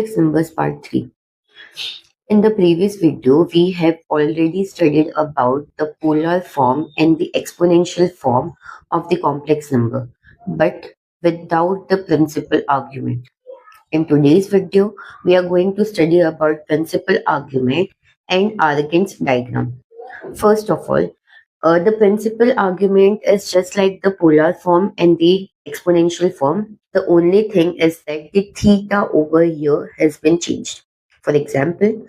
Numbers part 3. In the previous video, we have already studied about the polar form and the exponential form of the complex number, but without the principal argument. In today's video, we are going to study about principal argument and Argand's diagram. First of all, the principal argument is just like the polar form and the exponential form. The only thing is that the theta over here has been changed. For example,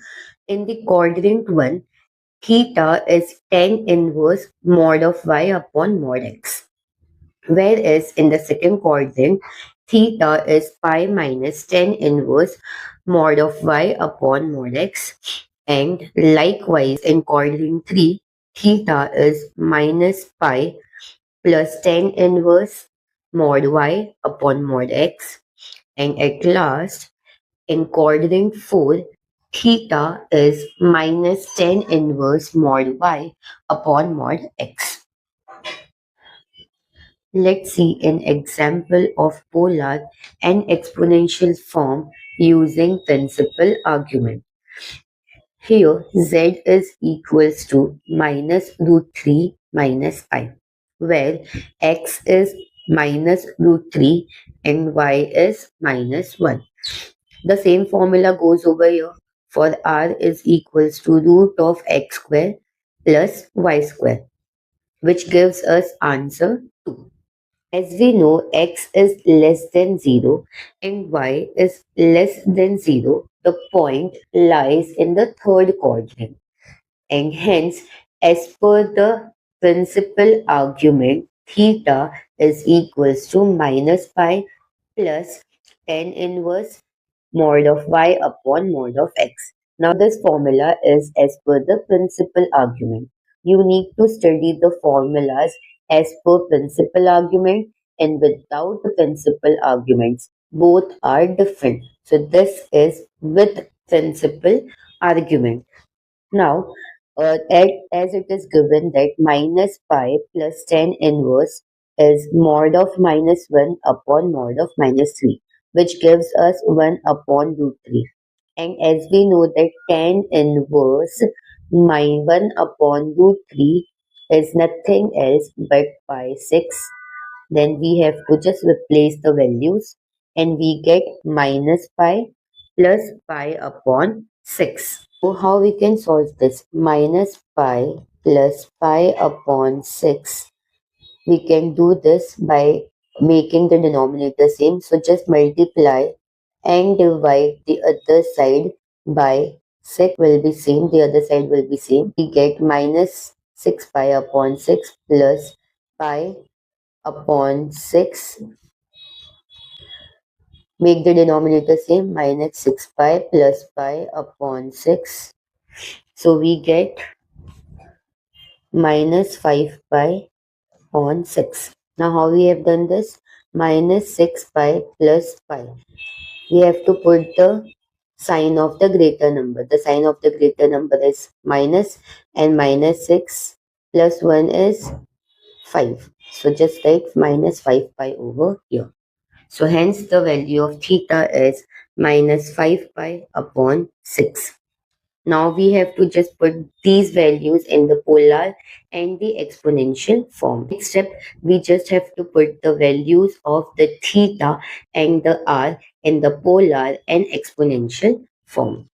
in the quadrant 1, theta is tan inverse mod of y upon mod x. Whereas in the second quadrant, theta is pi minus tan inverse mod of y upon mod x. And likewise in quadrant 3, theta is minus pi plus tan inverse mod y upon mod x. And at last, in quadrant 4, theta is minus tan inverse mod y upon mod x. Let's see an example of polar and exponential form using principal argument. Here, z is equals to minus root 3 minus pi, where x is minus root 3 and y is minus 1. The same formula goes over here. For r is equals to root of x square plus y square, which gives us answer 2. As we know, x is less than 0 and y is less than 0, the point lies in the third quadrant. And hence, as per the principal argument, theta is equals to minus pi plus tan inverse mod of y upon mod of x. Now, this formula is as per the principal argument. You need to study the formulas as per principal argument and without the principal arguments. Both are different. So, this is with principal argument. Now, as it is given that minus pi plus tan inverse is mod of minus 1 upon mod of minus 3, which gives us 1 upon root 3. And as we know that tan inverse 1 upon root 3 is nothing else but pi 6, then we have to just replace the values and we get minus pi plus pi upon 6. So how we can solve this? Minus pi plus pi upon 6. We can do this by making the denominator same. So just multiply and divide the other side by 6 will be same. The other side will be same. We get minus 6 pi upon 6 plus pi upon 6. Make the denominator same, minus 6 pi plus pi upon 6. So we get minus 5 pi upon 6. Now how we have done this? Minus 6 pi plus pi. We have to put the sign of the greater number. The sign of the greater number is minus and minus 6 plus 1 is 5. So just write minus 5 pi over here. So hence the value of theta is minus 5 pi upon 6. Now we have to just put these values in the polar and the exponential form. Next step, we just have to put the values of the theta and the r in the polar and exponential form.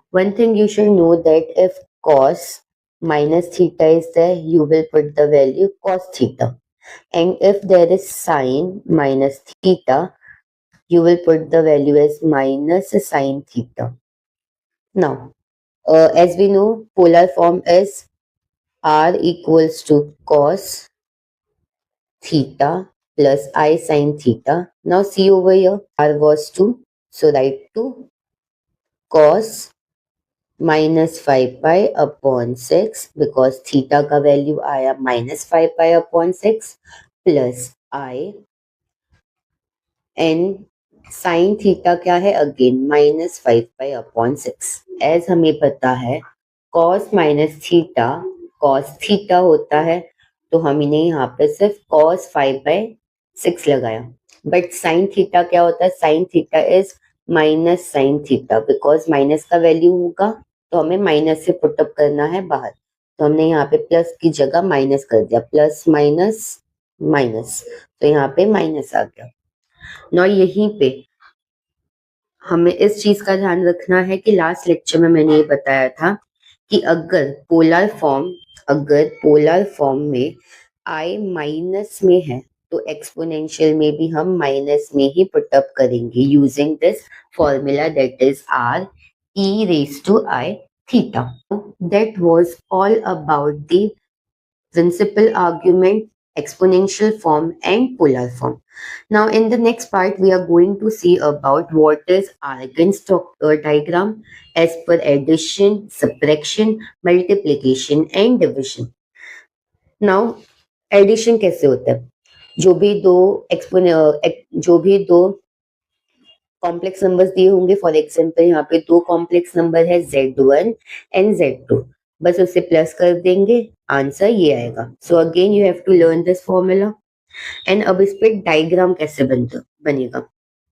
One thing you should know that if cos minus theta is there, you will put the value cos theta. And if there is sine minus theta, you will put the value as minus sine theta. Now, as we know, polar form is r equals to cos theta plus I sine theta. Now see over here, r was 2. So write 2 cos minus 5 pi upon 6 because theta का value आया minus 5 pi upon 6 plus I and sin theta क्या है again minus 5 pi upon 6. As हमें पता है cos minus theta cos theta होता है तो हमने यहाँ पे सिर्फ cos 5 बाय 6 लगाया. बट sin थीटा क्या होता है? sin theta is minus sine theta, because minus का वैल्यू होगा तो हमें माइनस से पुटअप करना है बाहर, तो हमने यहाँ पे प्लस की जगह माइनस कर दिया, प्लस माइनस माइनस, तो यहाँ पे माइनस आ गया। ना यहीं पे हमें इस चीज का ध्यान रखना है कि लास्ट लेक्चर में मैंने ये बताया था कि अगर पोलर फॉर्म में आई माइनस में है तो एक्सपोनेंशियल में भी हम माइनस में ही पुटअप करेंगे using this formula that is R E raise to I theta. That was all about the principal argument, exponential form, and polar form. Now, in the next part, we are going to see about what is Argand's diagram as per addition, subtraction, multiplication, and division. Now, addition कैसे होता है? जो भी दो complex numbers दिए होंगे, for example यहाँ पे दो कॉम्प्लेक्स नंबर है Z1 एंड Z2, बस उसे प्लस कर देंगे, आंसर ये आएगा। So again you have to learn this formula. And अब इस पे डायग्राम कैसे बनेगा?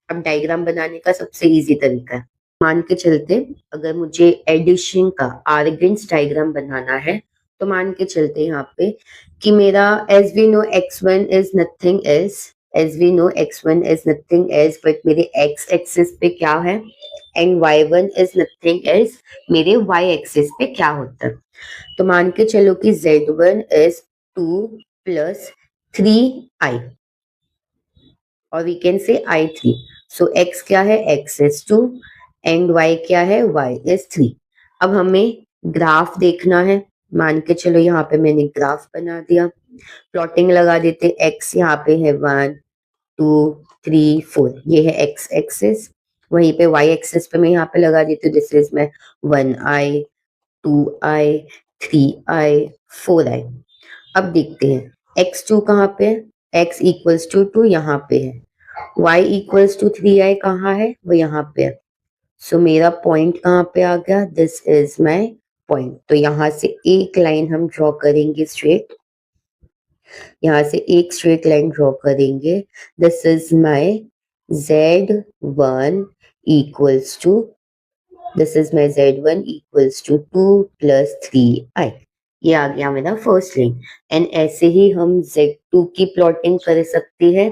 अब डायग्राम बनाने का सबसे इजी तरीका है, मान के चलते अगर मुझे एडिशन का आर्गेंस डायग्राम बनाना है तो मान के चलते यहाँ पे कि मेरा as we know x1 is nothing else, as we know x1 is nothing else, but मेरे x एक्सिस पे क्या है, and y1 is nothing else, मेरे y एक्सिस पे क्या होता है। तो मान के चलो कि z1 इज 2 प्लस 3i और we can say i3। So x क्या है, x इज 2 एंड y क्या है, y इज 3। अब हमें ग्राफ देखना है, मान के चलो यहाँ पे मैंने ग्राफ बना दिया, प्लॉटिंग लगा देते, x यहाँ पे है 1 2 3 4, ये है x एक्सिस, वहीं पे y एक्सिस पे मैं यहाँ पे लगा देती हूँ, दिस इज मैं 1i 2i 3i 4i। अब देखते हैं x2 कहाँ पे है, x इक्वल्स टू 2 यहाँ पे है, y इक्वल्स टू 3i कहाँ है, वो यहाँ पे है। सो मेरा पॉइंट कहाँ पे आ गया, दिस इज माई पॉइंट। तो यहाँ से एक लाइन हम ड्रॉ करेंगे स्ट्रेट, यहाँ से एक स्ट्रेट लाइन ड्रॉ करेंगे, this is my z1 equals to, this is my z1 equals to 2 plus 3i, ये आ गया मेरा फर्स्ट लाइन। एंड ऐसे ही हम z2 की प्लॉटिंग कर सकते हैं,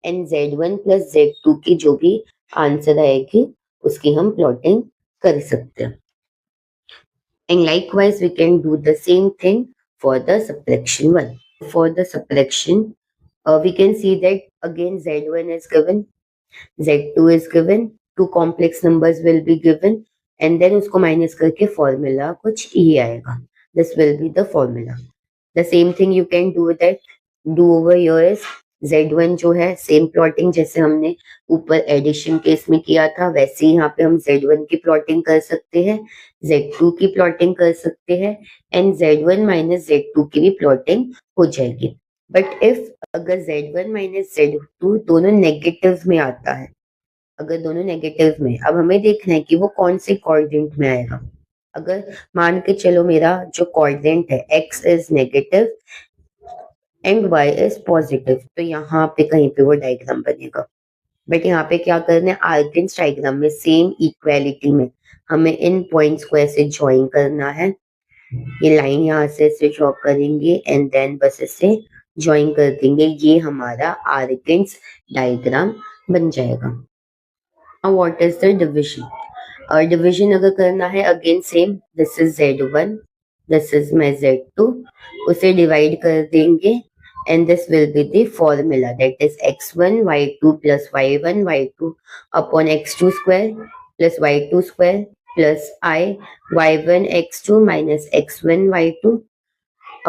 एंड z1 प्लस z2 की जो भी आंसर आएगी उसकी हम प्लॉटिंग कर सकते हैं। And likewise, we can do the same thing for the subtraction one. For the subtraction, we can see that again z1 is given, z2 is given, two complex numbers will be given, and then उसको minus करके formula कुछ ये आएगा. This will be the formula. The same thing you can do over here is z1 जो है same plotting जैसे हमने ऊपर एडिशन केस में किया था, वैसे ही यहाँ पे हम z1 की प्लॉटिंग कर सकते हैं, z2 की प्लॉटिंग कर सकते हैं, एंड z1 माइनस z2 की भी प्लॉटिंग हो जाएगी। बट इफ अगर z1 माइनस z2 दोनों नेगेटिव में आता है, अगर दोनों नेगेटिव में, अब हमें देखना है कि वो कौन से कोऑर्डिनेट में आएगा। अगर मान के चलो मेरा जो कोऑर्डिनेट है x is negative and y is positive, तो यहाँ पे कहीं पे वो डायग्राम बनेगा। बट यहाँ पे क्या करना है, आर्गेंस डायग्राम में सेम इक्वालिटी में हमें इन पॉइंट्स को ऐसे ज्वाइन करना है, ये लाइन यहाँ से ऐसे ड्रॉ करेंगे एंड देन बस ऐसे ज्वाइन कर देंगे, ये हमारा आर्गेंस डायग्राम बन जाएगा। What is the division? Division अगर करना है again same, this is z1, this is my z2, उसे डिवाइड कर देंगे and this will be the formula, that is x1 y2 plus y1 y2 upon x2 square plus y2 square plus I y1 x2 minus x1 y2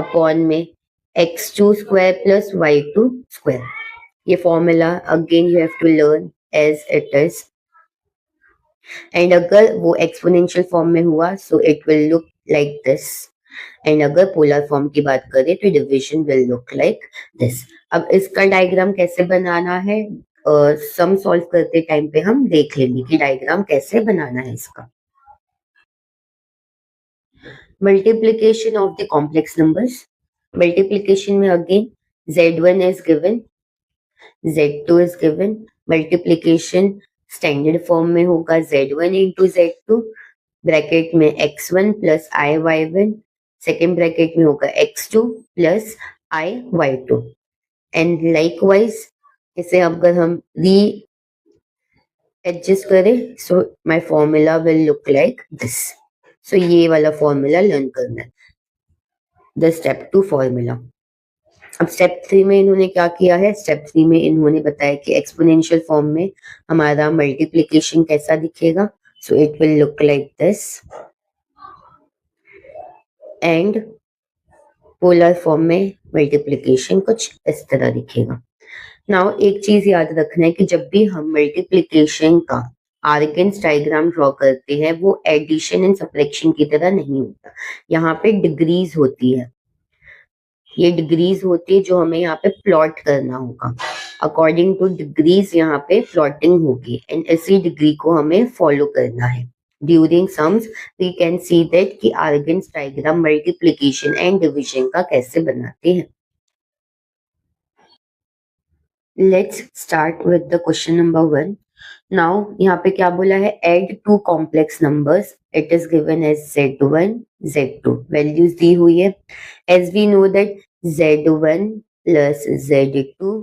upon में x2 square plus y2 square। ये formula again you have to learn as it is, and अगर वो exponential form में हुआ so it will look like this, and अगर polar form की बात करें तो division will look like this. अब इसका डायग्राम कैसे बनाना है, सम सॉल्व करते टाइम पे हम देख लेंगे कि डायग्राम कैसे बनाना है इसका। Multiplication of the complex numbers, multiplication में again z1 is given, z2 is given, multiplication standard form में होगा Z1 इंटू Z2, ब्रैकेट में X1 plus I Y1, second bracket में होगा X2 plus I Y2, and likewise इसे अगर हम readjust करें, so my formula will look like this. So ये वाला फॉर्मूला लर्न करना है, द स्टेप 2 फॉर्मूला. अब स्टेप 3 में इन्होंने क्या किया है, स्टेप 3 में इन्होंने बताया कि एक्सपोनेंशियल फॉर्म में हमारा मल्टीप्लिकेशन कैसा दिखेगा. So it will look like this, and polar form में मल्टीप्लिकेशन कुछ इस तरह दिखेगा. नाउ एक चीज याद रखना है कि जब भी हम मल्टीप्लिकेशन का आर्गेन्स डायग्राम ड्रॉ करते हैं वो एडिशन एंड सब्ट्रैक्शन की तरह नहीं होता. यहाँ पे डिग्रीज होती है, ये डिग्रीज होती है जो हमें यहाँ पे प्लॉट करना होगा. अकॉर्डिंग टू डिग्रीज यहाँ पे प्लॉटिंग होगी, एंड इसी डिग्री को हमें फॉलो करना है. During sums we can see that कि Argand's diagram multiplication and division का कैसे बनाते हैं. Let's start with the question number 1. Now यहाँ पे क्या बोला है, add two complex numbers, it is given as Z1 Z2, values दी हुई है. As we know that Z1 plus Z2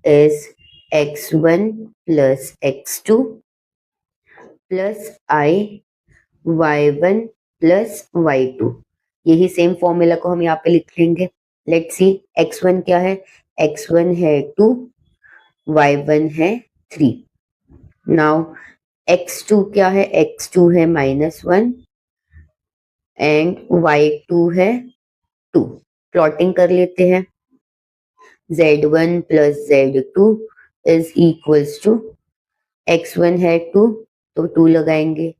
is X1 plus X2 plus Y1 plus Y2. यही same formula को हम यहाँ पे लिख लेंगे. लेट्स सी, X1 क्या है, X1 है 2, Y1 है 3. नाउ X2 क्या है, X2 है -1 एंड Y2 है 2. प्लॉटिंग कर लेते हैं. Z1 plus Z2 is equals to, X1 है 2 तो 2 लगाएंगे,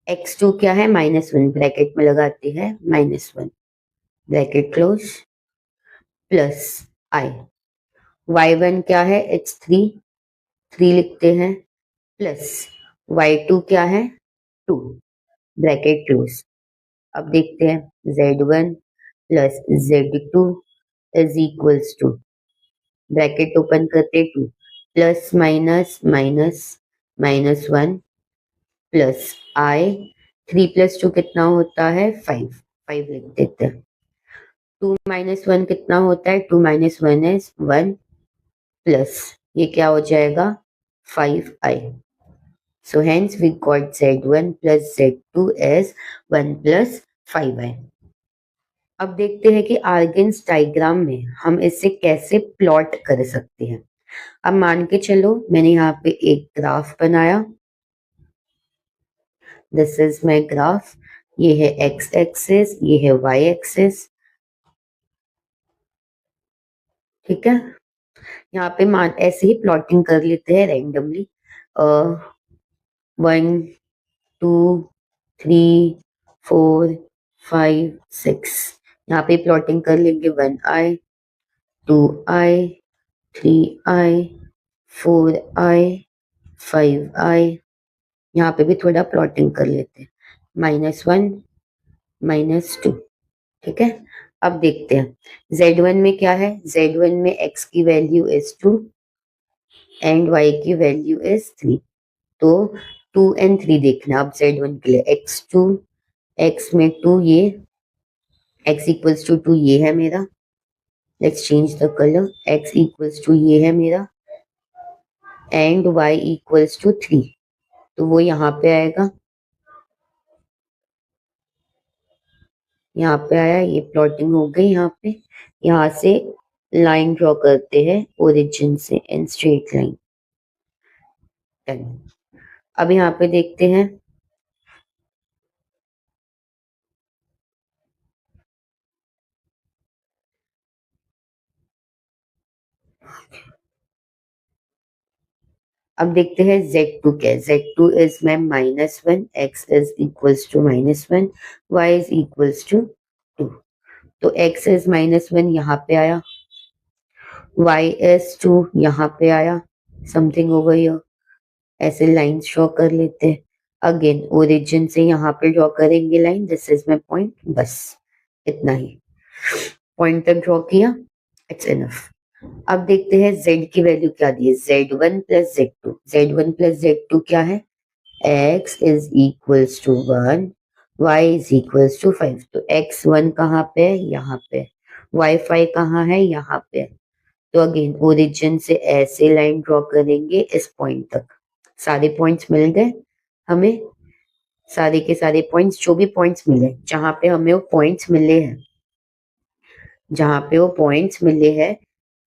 X2 क्या है -1, ब्रैकेट में लगाते हैं -1, bracket close, plus I. Y1 क्या है, इट्स 3, 3 लिखते हैं, प्लस Y2 क्या है 2, ब्रैकेट क्लोज. अब देखते हैं, Z1 plus Z2 is equals to, bracket open करते 2, plus minus minus -1 plus I. 3 plus 2 कितना होता है 5, 5 लिख देते हैं. 2 माइनस 1 कितना होता है, 2 माइनस 1 इज 1, प्लस ये क्या हो जाएगा 5I. So hence we got Z1 plus Z2 as 1 plus 5I. अब देखते हैं कि आर्गेन्स डायग्राम में हम इसे कैसे प्लॉट कर सकते हैं. अब मान के चलो मैंने यहाँ पे एक ग्राफ बनाया, दिस इज माय ग्राफ. ये है X एक्सिस, ये है Y एक्सिस. ठीक है, यहाँ पे मान ऐसे ही प्लॉटिंग कर लेते हैं रैंडमली. 1 2 3 4 5 6, यहाँ पे प्लॉटिंग कर लेंगे. 1I 2I 3I 4I 5I. यहाँ पे भी थोड़ा प्लॉटिंग कर लेते हैं, -1 -2. ठीक है, अब देखते हैं Z1 में क्या है. Z1 में X की वैल्यू इज 2 एंड Y की वैल्यू इज 3. तो 2 एंड 3 देखना अब Z1 के लिए. X2, X में 2, ये X इक्वल्स टू 2 ये है मेरा. Let's change the colour. X equals to ये है मेरा, एंड Y इक्वल्स टू 3, तो वो यहाँ पे आएगा. यहाँ पे आया, ये प्लॉटिंग हो गई. यहाँ पे, यहाँ से लाइन ड्रॉ करते हैं ओरिजिन से इन स्ट्रेट लाइन. अब यहाँ पे देखते हैं, अब देखते हैं Z2 क्या है. Z2 is my -1, X is equals to -1, Y is equals to 2. तो X इज -1 यहाँ पे आया, Y इज 2 यहाँ पे आया, समथिंग ओवर हियर. ऐसे लाइंस ड्रॉ कर लेते हैं. अगेन ओरिजिन से यहाँ पे ड्रॉ करेंगे line. This is my point, बस इतना ही. पॉइंट तक ड्रॉ किया, इट्स इनफ. अब देखते हैं z की वैल्यू क्या दी है, z1 plus z2। z1 plus z2 क्या है, x is equals to 1, y is equals to 5। तो x1 कहाँ पे है, यहाँ पे। y5 कहाँ है, यहाँ पे। तो अगेन ओरिजिन से ऐसे लाइन ड्रॉ करेंगे इस पॉइंट तक। सारे पॉइंट्स मिल गए हमें, सारे के सारे पॉइंट्स, जो भी पॉइंट्स मिले, जहां पे हमें वो पॉइंट्स मिले हैं, जहां पे वो पॉइंट्स मिले हैं,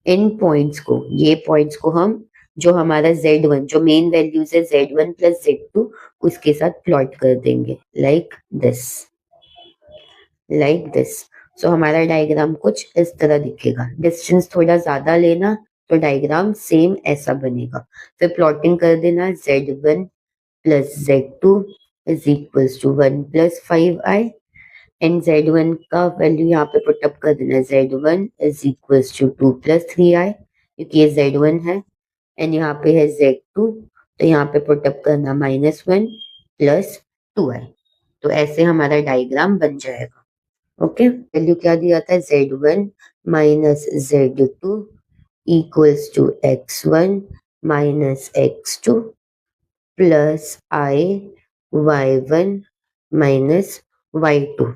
इन पॉइंट्स को, ये पॉइंट्स को हम, जो हमारा z1, जो मेन वैल्यूज है z1 प्लस z2, उसके साथ प्लॉट कर देंगे लाइक दिस, लाइक दिस। सो हमारा डायग्राम कुछ इस तरह दिखेगा। डिस्टेंस थोड़ा ज्यादा लेना तो डायग्राम सेम ऐसा बनेगा। फिर प्लॉटिंग कर देना, z1 plus z2 is equals to 1 plus 5i, and z1 का वैल्यू यहाँ पे पुटअप कर देना, z1 is equals to 2 plus 3i, क्योंकि ये z1 है, एंड यहाँ पे है z2, तो यहाँ पे पुटअप करना -1 प्लस 2i। तो ऐसे हमारा डायग्राम बन जाएगा। ओके, वैल्यू क्या दिया था, z1 minus z2 equals to x1 minus x2 plus i y1 minus y2।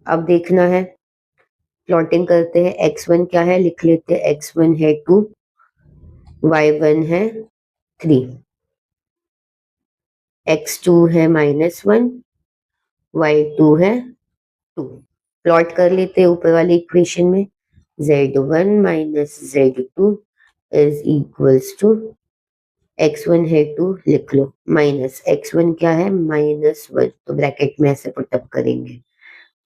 अब देखना है, प्लॉटिंग करते हैं। x1 क्या है, लिख लेते हैं, x1 है 2, y1 है 3, x2 है -1, y2 है 2। प्लॉट कर लेते हैं ऊपर वाली इक्वेशन में, z1 minus z2 is equals to, x1 है 2, लिख लो, माइनस x1 क्या है, -1, तो ब्रैकेट में ऐसे पुटअप करेंगे।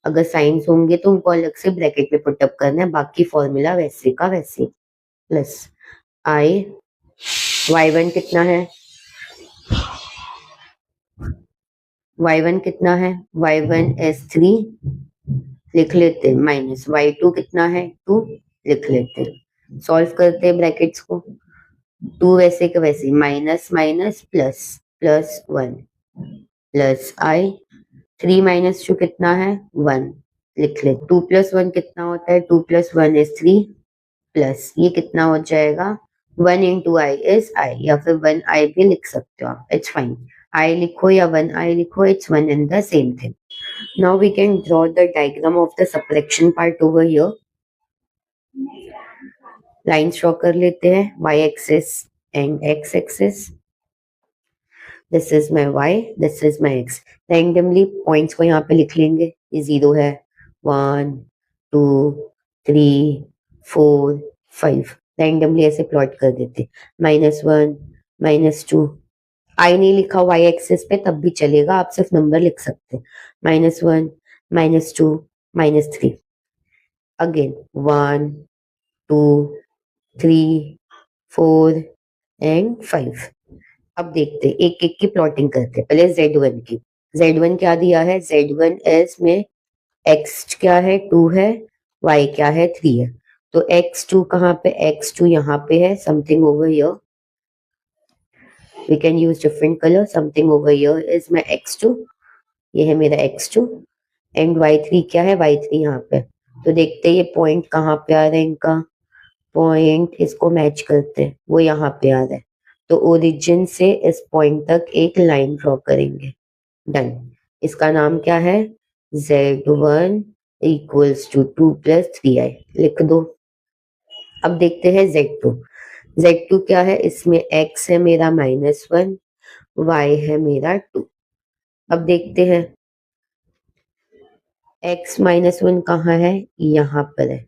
अगर साइंस होंगे तो उनको अलग से ब्रैकेट में पुटअप करना है, बाकी फॉर्मूला वैसे का वैसे, प्लस आई, y1 कितना है, y1 कितना है, y1 is 3, लिख लेते हैं, माइनस y2 कितना है, 2, लिख लेते हैं। सॉल्व करते हैं ब्रैकेट्स को, 2 वैसे का वैसे, minus minus plus, plus 1 plus I, 3 minus 2 कितना है, 1, लिख ले। 2 प्लस 1 कितना होता है, 2 प्लस 1 इज 3, प्लस ये कितना हो जाएगा, 1 इंटू आई इज आई, या फिर 1 आई भी लिख सकते हो आप, इट्स फाइन। आई लिखो या 1 आई लिखो, it's one and the same thing. Now we can draw the diagram of the subtraction part over here. Lines draw कर लेते हैं, y axis and x axis. This is my y, this is my x. Randomly points को यहाँ पे लिख लेंगे, ये 0 है, 1 2 3 4 5, रैंडमली ऐसे प्लॉट कर देते, -1 -2, आई नहीं लिखा वाई एक्सिस पे तब भी चलेगा, आप सिर्फ नंबर लिख सकते हैं, -1 -2 -3, अगेन 1 2 3 4 एंड 5। अब देखते हैं, एक एक की प्लॉटिंग करते हैं। पहले z1 की, z1 क्या दिया है, z1 इज में x क्या है, 2 है, y क्या है, 3 है। तो x2 कहाँ पे, x2 यहाँ पे है, something over here, we can use different color, something over here is my x2, ये है मेरा x2, एंड y3 क्या है, y3 यहाँ पे। तो देखते हैं ये पॉइंट कहाँ पे आ रहा है इनका, पॉइंट इसको मैच करते हैं, वो यहाँ पे आ रहा है। तो ओरिजिन से इस पॉइंट तक एक लाइन ड्रॉ करेंगे, डन। इसका नाम क्या है, z1 equals to 2 plus 3i, लिख दो। अब देखते हैं z2, z2 क्या है, इसमें x है मेरा -1, y है मेरा 2। अब देखते हैं, x -1 कहाँ है, यहाँ पर है,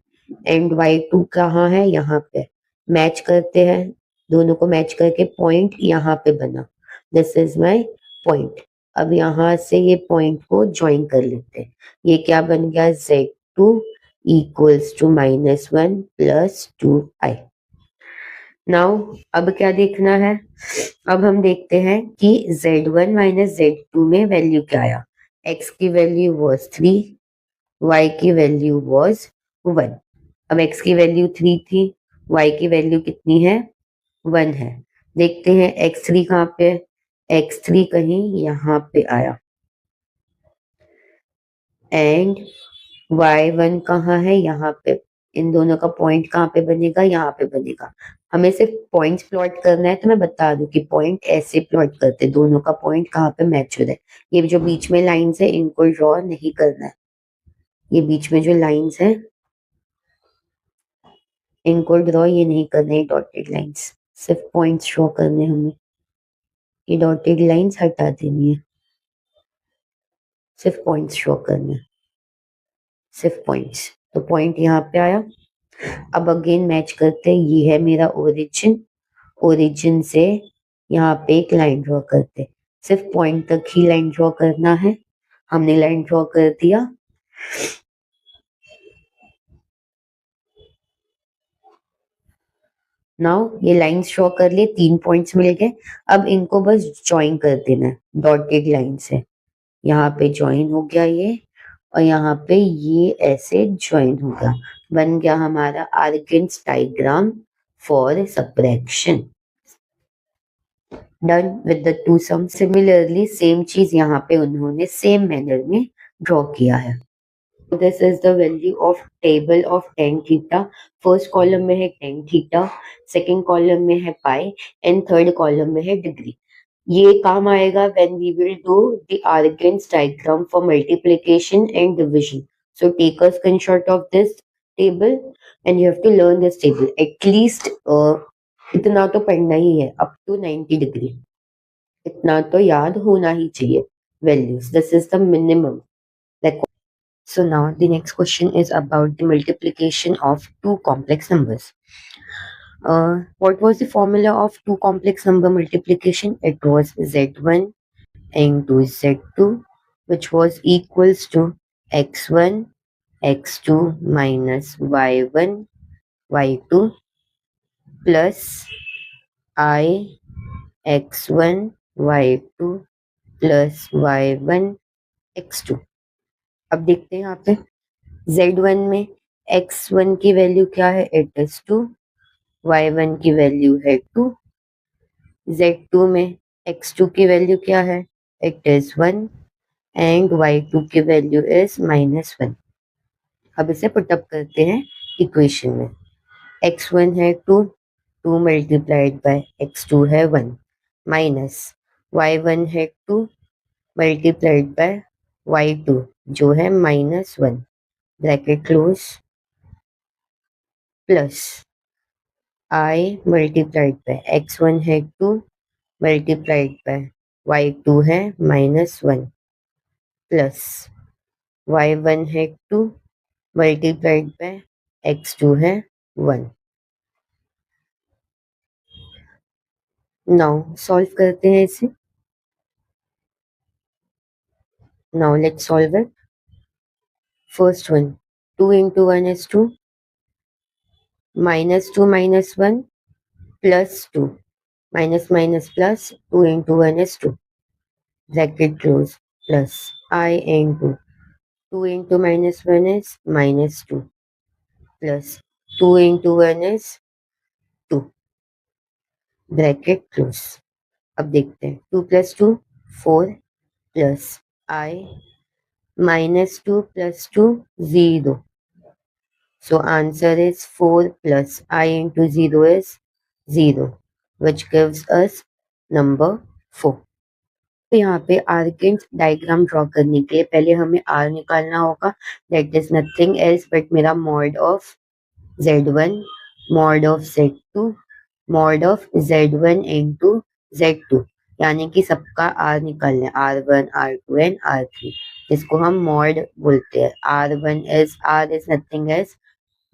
एंड y2 कहाँ है, यहाँ पे। मैच करते हैं, दोनों को मैच करके पॉइंट यहाँ पे बना, दिस इज माय पॉइंट। अब यहाँ से ये पॉइंट को ज्वाइन कर लेते हैं, ये क्या बन गया, z2 equals to -1 plus 2i। Now अब क्या देखना है, अब हम देखते हैं कि z1 माइनस z2 में वैल्यू क्या आया। x की वैल्यू वॉज 3, y की वैल्यू वॉज 1। अब x की वैल्यू 3 थी, y की वैल्यू कितनी है, 1 है। देखते हैं x3 कहाँ पे, x3 कहीं यहाँ पे आया, एंड y1 कहाँ है, यहाँ पे। इन दोनों का पॉइंट कहाँ पे बनेगा, यहाँ पे बनेगा। हमें सिर्फ पॉइंट्स प्लॉट करना है, तो मैं बता दूं कि पॉइंट ऐसे प्लॉट करते हैं, दोनों का पॉइंट कहाँ पे मैच हो रहा है। ये जो बीच में लाइंस है इनको ड्रॉ नहीं करना है, ये बीच में जो लाइंस है इनको ड्रॉ ये नहीं करना है, डॉटेड लाइंस, सिर्फ पॉइंट्स ड्रॉ करने हैं हमें। ये डॉटेड लाइंस हटा देनी है, सिर्फ पॉइंट्स ड्रॉ करने हैं, सिर्फ पॉइंट्स। तो पॉइंट यहाँ पे आया। अब अगेन मैच करते हैं, ये है मेरा ओरिजिन, ओरिजिन से यहाँ पे एक लाइन ड्रॉ करते हैं, सिर्फ पॉइंट तक ही लाइन ड्रॉ करना है। हमने लाइन ड्रॉ कर दिया। नाउ ये लाइंस ड्रॉ कर लिए, 3 पॉइंट्स मिल गए। अब इनको बस ज्वाइन कर देना है डॉटेड लाइन से। यहाँ पे ज्वाइन हो गया ये, और यहाँ पे ये ऐसे ज्वाइन हो गया। बन गया हमारा Argand's diagram for subtraction. Done with the two sum. Similarly same चीज यहाँ पे उन्होंने सेम मैनर में ड्रॉ किया है। This is the value of table of tan theta. First column में है टेन थीटा, सेकेंड कॉलम में है पाई, एंड थर्ड कॉलम में है डिग्री। ये काम आएगा when we will do the Argand's diagram for multiplication and division. So take a screenshot of this table and you have to learn this table. At least इतना तो पढ़ना ही है, up to 90 degree. इतना तो याद होना ही चाहिए values. This is the minimum. Like, so now the next question is about the multiplication of two complex numbers. What was the formula of two complex number multiplication? It was Z1 into Z2, which was equals to x1 x2 minus y1 y2 plus I x1 y2 plus y1 x2। अब देखते हैं यहाँ पे Z1 में x1 की value क्या है, it is 2, y1 की वैल्यू है 2। Z2 में x2 की वैल्यू क्या है, इट इज 1, एंड y2 की वैल्यू इज -1। अब इसे पुटअप करते हैं इक्वेशन में। x1 है 2, 2 मल्टीप्लाइड बाय x2 है 1, माइनस y1 है 2 मल्टीप्लाइड बाय y2 जो है -1, bracket close, plus I multiplied by x1 है 2 मल्टीप्लाइड बाय y2 है -1, प्लस y1 है 2 मल्टीप्लाइड बाय x2 है 1। नाउ सॉल्व करते हैं इसे। Now let's solve it. First one, 2 into 1 is 2, -2 minus 1 plus 2, minus minus plus, 2 into 1 is 2, bracket close, plus I into 2 into -1 is -2, plus 2 into 1 is 2, bracket close. अब देखते हैं 2 plus 2 4 plus I -2 plus 2 0। So answer is 4 plus I into 0 is 0, which gives us number 4। तो यहाँ पे urgent diagram draw करने के लिए पहले हमें R निकालना होगा, that is nothing else but मेरा mod of Z1 mod of Z2 mod of Z1 into Z2, यानी कि सबका R निकालना है, R1 R2 एंड R3, जिसको हम मॉड बोलते हैं। R is nothing else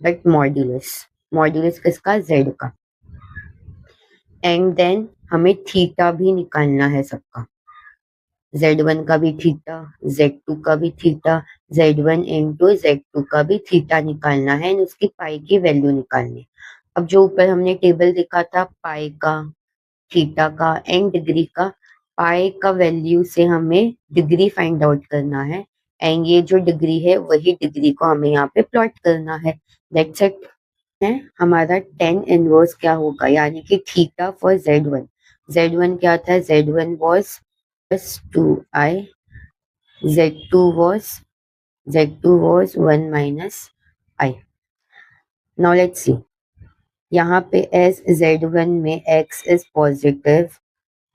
but modulus, modulus किसका, Z का। एंड देन हमें थीटा भी निकालना है सबका, Z1 का भी थीटा, Z2 का भी थीटा, Z1 इंटू Z2 का भी थीटा निकालना है, एंड उसकी पाई की वैल्यू निकालनी। अब जो ऊपर हमने टेबल देखा था पाई का, थीटा का एंड डिग्री का, पाई का वैल्यू से हमें डिग्री फाइंड आउट करना है, एंड ये जो डिग्री है वही डिग्री को हमें यहाँ पे प्लॉट करना है। That's it. है हमारा 10 इनवर्स क्या होगा, यानी कि थीटा फॉर Z1। Z1 क्या था, Z1 was +2i, Z2 was 1 minus I। Now let's see, यहाँ पे एस Z1 में x is positive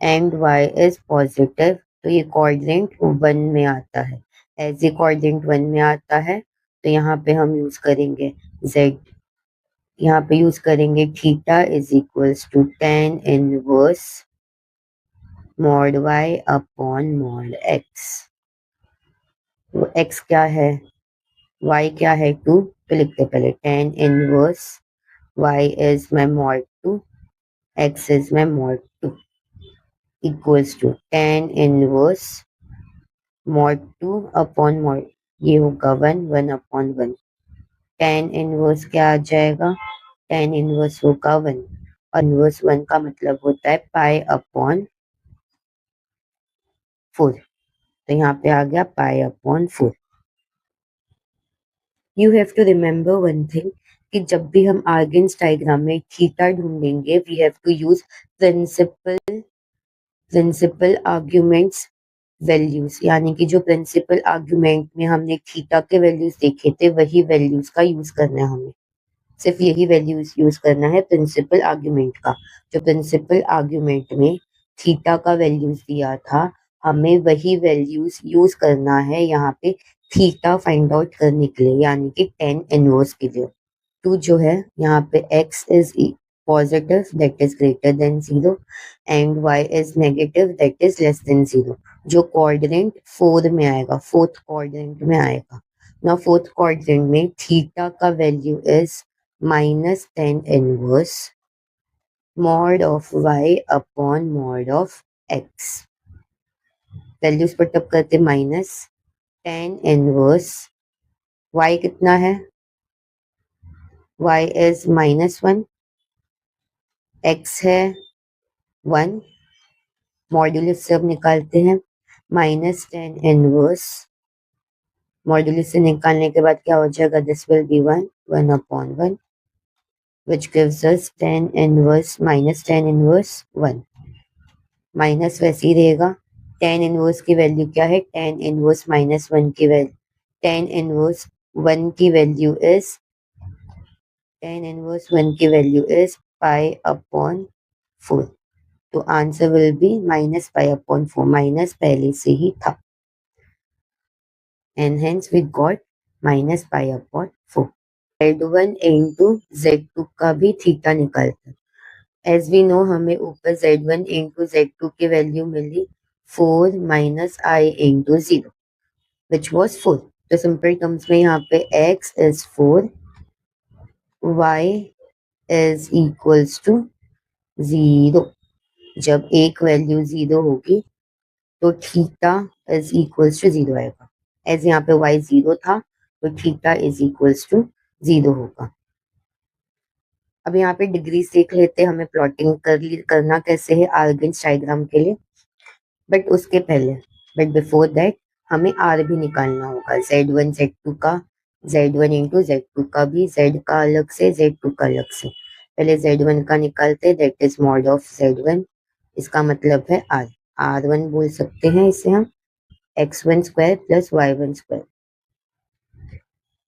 and y is positive, तो ये कोऑर्डिनेट 1 में आता है। एज ये कोऑर्डिनेट 1 में आता है तो यहाँ पे हम यूज करेंगे z, यहाँ पे यूज करेंगे theta is equals to tan inverse mod y upon mod x। वो x क्या है, y क्या है 2, तो लिखते पहले tan inverse y is my mod 2, x is my mod 2 equals to tan inverse mod 2 upon mod, ये होगा 1 अपॉन 1। tan इनवर्स क्या आ जाएगा, tan इनवर्स होगा 1, और इनवर्स 1 का मतलब होता है पाई अपॉन 4, तो यहाँ पे आ गया pi upon 4। You have to remember one thing कि जब भी हम आर्गेन्स डायग्राम में थीटा ढूंढेंगे we have to use principal arguments values, यानी कि जो प्रिंसिपल आर्ग्यूमेंट में हमने थीटा के वैल्यूज देखे थे वही वैल्यूज का यूज करना है हमें, सिर्फ यही वैल्यूज यूज करना है प्रिंसिपल आर्ग्यूमेंट का। जो प्रिंसिपल आर्ग्यूमेंट में थीटा का वैल्यूज दिया था हमें वही वैल्यूज यूज करना है यहाँ पे थीटा फाइंड आउट करने के लिए, यानी कि tan इनवर्स के लिए। टू जो है यहाँ पे x is positive that is greater than 0 and y is negative that is less than 0, जो कोऑर्डिनेट 4 में आएगा, फोर्थ कोऑर्डिनेट में आएगा ना। फोर्थ कोऑर्डिनेट में थीटा का value is minus tan inverse mod of y upon mod of x। Values put up करते minus tan inverse y कितना है, y इज -1, x है 1, मॉड्यूलस से अब निकालते हैं माइनस tan इनवर्स, मॉड्यूलस से निकालने के बाद क्या हो जाएगा, this will be 1 upon 1 which gives us tan inverse minus tan inverse 1, minus वैसे ही रहेगा। tan इनवर्स की वैल्यू क्या है, tan इनवर्स -1 की वैल्यू, tan इनवर्स 1 की वैल्यू इज tan इनवर्स 1 की वैल्यू इज पाई अपॉन 4, तो answer will be minus pi upon 4, minus पहले से ही था and hence we got minus pi upon 4। Z1 into Z2 का भी थीटा निकालते हैं। As we know हमें ऊपर Z1 into Z2 की value milli 4 minus I into 0 which was 4। तो सिंपल टर्म्स में यहाँ पे x is 4, y is equals to 0। जब एक वैल्यू 0 होगी तो थीटा इज इक्वल्स टू 0 आएगा। एज यहाँ पे y 0 था तो थीटा इज इक्वल्स टू 0 होगा। अब यहाँ पे डिग्रीज देख लेते हैं, हमें प्लॉटिंग करना कैसे है आर्गेन्स डायग्राम के लिए, बट बिफोर दैट हमें आर भी निकालना होगा, Z1 Z2 का, Z1 इंटू Z2 का भी, Z का अलग से Z2 का अलग से। पहले Z1 का निकालते हैं, that is mod of Z1, इसका मतलब है R, R1 बोल सकते हैं इसे हम, x1 square plus y1 square.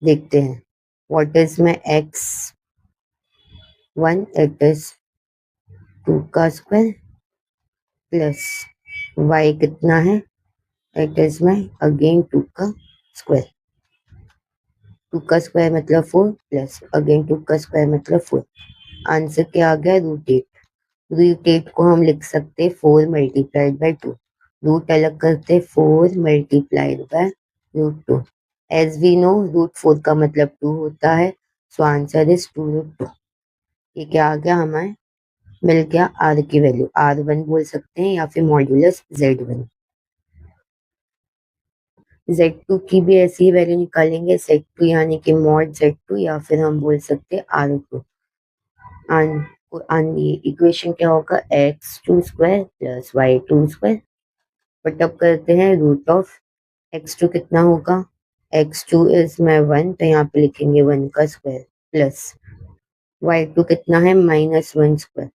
देखते हैं what is my x1, it is 2 का स्क्वायर प्लस y कितना है, इट इज माई अगेन 2 का स्क्वायर, 2 का स्क्वायर मतलब 4 प्लस अगेन 2 का स्क्वायर मतलब 4। आंसर क्या आ गया, √8। √8 को हम लिख सकते 4 मल्टीप्लाइड बाई 2, रूट अलग करते 4 multiplied by √2। As we know √4 का मतलब 2 होता है, सो आंसर इज 2√2। ये क्या आ गया, हमें मिल गया R की वैल्यू, R1 बोल सकते हैं या फिर मॉड्यूलस Z1। Z2 की भी ऐसी ही वैल्यू निकालेंगे, Z2 यानी कि मॉड Z2, या फिर हम बोल सकते हैं R2। ये इक्वेशन क्या होगा, x2 square plus y2 square, put up करते हैं रूट ऑफ x2 कितना होगा, x2 इज माई 1, तो यहाँ पे लिखेंगे 1 का स्क्वायर प्लस y2 कितना है -1 स्क्वायर,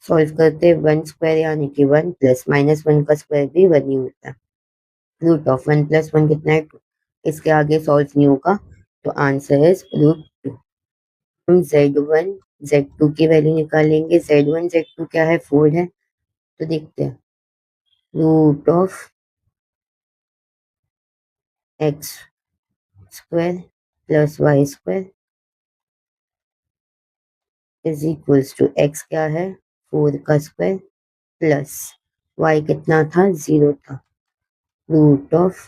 सॉल्व करते हैं 1 स्क्वायर यानी कि 1 प्लस -1 का स्क्वायर भी 1 ही होता है, रूट ऑफ 1 प्लस 1 कितना है 2, इसके आगे सॉल्व नहीं होगा तो आंसर इज √2। हम Z1 Z2 की वैल्यू निकालेंगे। Z1 Z2 क्या है, 4 है। तो देखते हैं, root of x square plus y square is equals to x क्या है, 4 का स्क्वायर प्लस वाई कितना था, 0 था। रूट ऑफ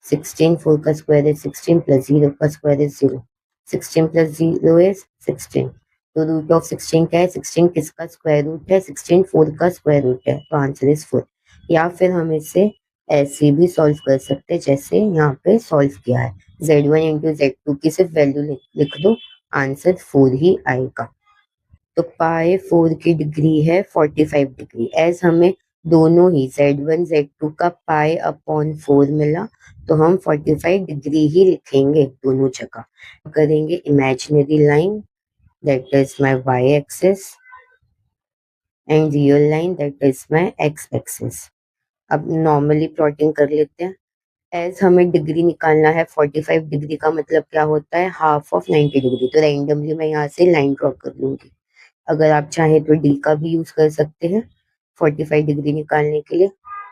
16, 4 का स्क्वायर इज 16 प्लस 0 का स्क्वायर इज 0। 16 plus 0 is 16। तो रूट ऑफ 16 क्या है, 16 किसका स्क्वायर रूट है, 16 4 का स्क्वायर रूट है, तो आंसर इज 4। या फिर हम इसे ऐसे भी सॉल्व कर सकते हैं जैसे यहाँ पे सॉल्व किया है। Z1 into Z2 की सिर्फ वैल्यू लिख दो, आंसर 4 ही आएगा। तो पाई 4 की डिग्री है 45 डिग्री। एज हमें दोनों ही Z1 Z2 का पाई अपॉन 4 मिला, तो हम 45 डिग्री ही लिखेंगे दोनों जगह। करेंगे imaginary line that is my y axis and real line that is my x axis. अब नॉर्मली प्लॉटिंग कर लेते हैं। एज हमें डिग्री निकालना है, 45 डिग्री का मतलब क्या होता है, हाफ ऑफ 90 डिग्री। तो रैंडमली मैं यहाँ से लाइन ड्रॉ कर लूंगी। अगर आप चाहें तो डी का भी यूज कर सकते हैं 45 डिग्री निकालने के लिए।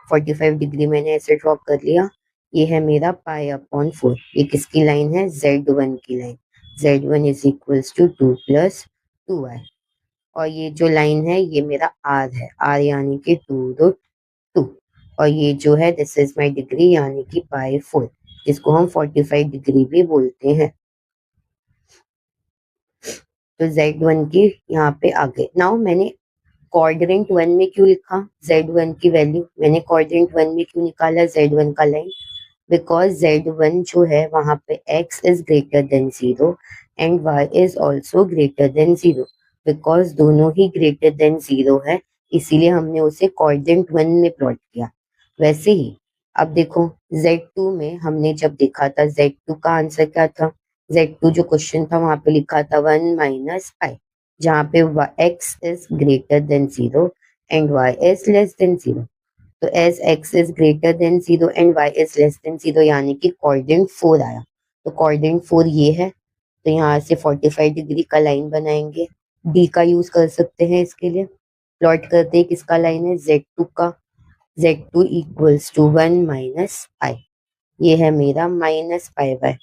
45 डिग्री मैंने ऐसे ड्रॉ कर लिया। ये है मेरा पाई अपॉन 4। ये किसकी लाइन है, Z1 की line. Z1 is equals to 2 plus 2y। और ये जो लाइन है ये मेरा R है, R यानी कि 2√2। और ये जो है दिस इज माई डिग्री यानी कि पाई 4, जिसको हम 45 डिग्री भी बोलते हैं। तो Z1 की यहाँ पे आ गए। नाउ मैंने क्वाड्रेंट 1 में क्यों लिखा Z1 की वैल्यू, मैंने क्वाड्रेंट 1 में क्यों निकाला Z1 का लाइन, बिकॉज Z1 जो है वहां पे x is greater than 0 and y is also greater than 0। Because दोनों ही ग्रेटर देन 0 है, इसीलिए हमने उसे क्वाड्रेंट 1 में प्लॉट किया। वैसे ही अब देखो, Z2 में हमने जब देखा था Z2 का आंसर क्या था, Z2 जो क्वेश्चन था वहां पे लिखा था 1 माइनस पाई, जहाँ पे x is greater than 0 and y is less than 0। तो as x is greater than 0 and y is less than 0 यानी कि कोऑर्डिनेट 4 आया। तो कोऑर्डिनेट 4 ये है। तो यहाँ से 45 डिग्री का लाइन बनाएंगे। डी का यूज कर सकते हैं इसके लिए। प्लॉट करते हैं, किसका लाइन है, Z2 का। Z2 equals to 1 minus pi. ये है मेरा माइनस पाई बाय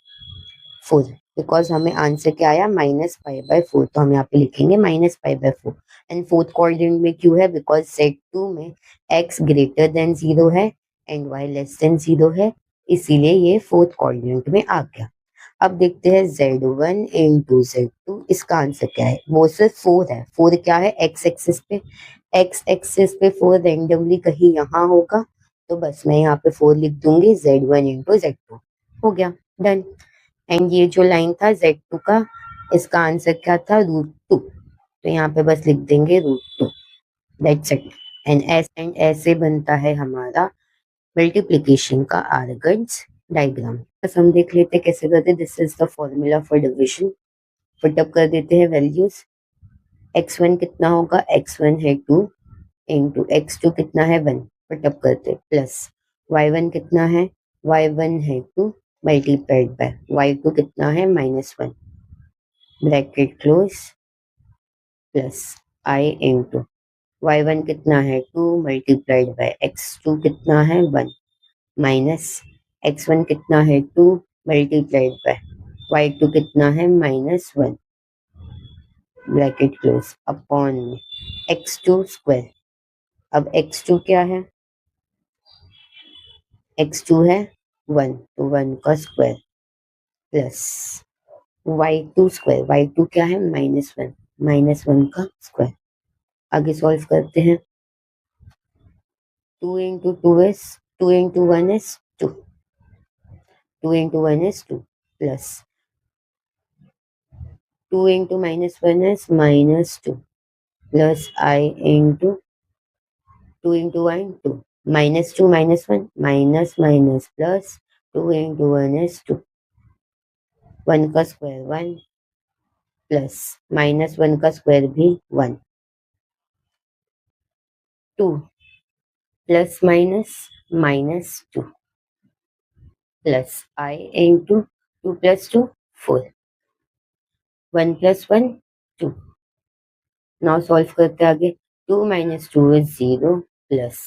4। बिकॉज हमें आंसर क्या आया, -π/4, तो हम यहाँ पे लिखेंगे -π/4। एंड फोर्थ कोऑर्डिनेट में क्यों है, बिकॉज Z2 में x ग्रेटर देन 0 है एंड y लेस देन 0 है, इसीलिए ये फोर्थ कोऑर्डिनेट में आ गया। अब देखते हैं Z1 into Z2, इसका आंसर क्या है, वो सिर्फ 4 है। 4 क्या है, x एक्सिस पे। x एक्सिस पे 4 रेंडमली कहीं यहाँ होगा, तो बस मैं यहाँ पे 4 लिख दूंगी, Z1 into Z2 हो गया, डन। एंड ये जो लाइन था Z2 का, इसका आंसर क्या था, √2। तो यहाँ पे बस लिख देंगे √2, दैट्स इट। एंड ऐसे बनता है हमारा मल्टीप्लिकेशन का आर्गन्स डायग्राम। बस हम देख लेते हैं कैसे करते हैं। This is the formula for division. Put up कर देते हैं वैल्यूज। x1 कितना होगा, x1 है 2 इंटू x2 कितना है 1, पुटअप करते हैं, प्लस y1 कितना है, y1 है 2 मल्टीप्लाइड बाय y2 कितना है -1, bracket close, plus i into y1 कितना है 2 मल्टीप्लाइड बाय x2 कितना है 1, माइनस x1 कितना है 2 मल्टीप्लाइड बाय y2 कितना है -1, bracket close, upon x2 square. अब x2 क्या है, x2 है 1, तो 1 का square, plus y2 square, y2 क्या है -1, -1 का स्क्वायर। आगे सॉल्व करते हैं। 2 into 2 is 2 into 1 is 2, 2 into 1 is 2, plus 2 into -1 is -2, plus I into 2 into 1 2, -2 -1 minus minus plus 2 into 1 is 2, 1 का स्क्वायर 1, प्लस -1 का स्क्वायर भी 1, 2 plus minus -2, plus I into 2 plus 2 4, 1 plus 1 2। Now solve करते हैं आगे। 2 - 2 is 0 plus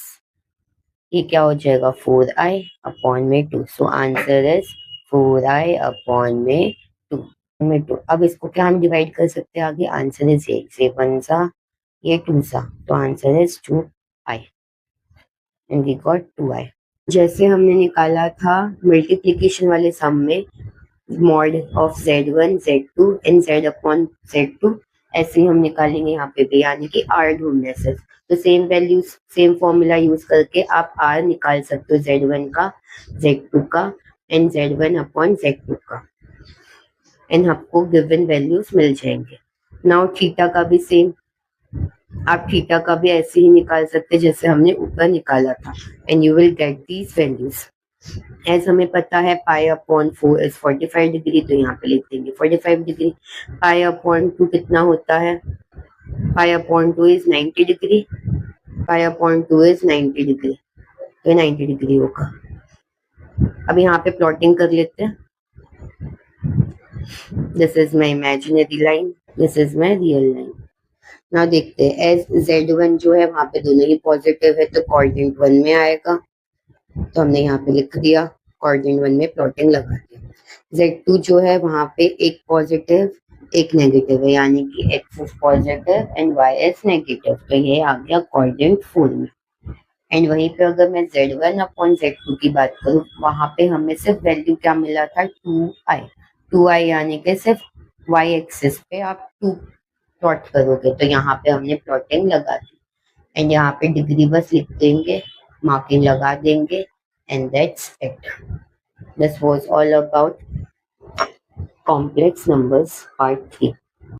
ये क्या हो जाएगा 4i अपॉन में 2। So answer is 4i upon में 2। अब इसको क्या हम डिवाइड कर सकते हैं आगे। आंसर इज 8 से 1 सा ये 2 सा, तो answer is 2i and we got 2i। जैसे हमने निकाला था मल्टीप्लिकेशन वाले सम में mod of z1 z2 and z upon z2, ऐसे ही हम निकालेंगे यहाँ पे भी, यानी कि r ढूंढने से। तो same values same formula use करके आप r निकाल सकते हो z1 का z2 का एंड z1 अपॉन z2 का, एंड आपको गिवन वैल्यूज मिल जाएंगे। नाउ थीटा का भी सेम, आप थीटा का भी ऐसे ही निकाल सकते हैं जैसे हमने ऊपर निकाला था, and you will get these values. As हमें पता है पाई अपॉन 4 इज 45 डिग्री, तो यहाँ पे लिख देंगे 45 डिग्री। पाई अपॉन 2 कितना होता है, pi upon 2 is 90 degree, pi upon 2 is 90 degree, तो 90 डिग्री होगा। अब यहाँ पे प्लॉटिंग कर लेते हैं। This is my imaginary line, this is my real line. ना देखते हैं एज z1 जो है वहां पे दोनों ही पॉजिटिव है, तो कोऑर्डिनेट 1 में आएगा, तो हमने यहाँ पे लिख दिया कोऑर्डिनेट 1 में प्लॉटिंग लगा दिया। z2 जो है वहां पे एक पॉजिटिव एक नेगेटिव है, यानी कि x is positive and y is negative, तो ये आ गया कोऑर्डिनेट 4 में। एंड वहीं पे अगर मैं z1 अपॉन z2 की बात करूँ, वहां पे हमें सिर्फ वैल्यू क्या मिला था 2i, यानी कि सिर्फ y एक्सिस पे आप 2 प्लॉट करोगे, तो यहाँ पे हमने प्लॉटिंग लगा दी, एंड यहाँ पे डिग्री बस लिख देंगे, मार्किंग लगा देंगे, and that's it. This was all about complex numbers part 3।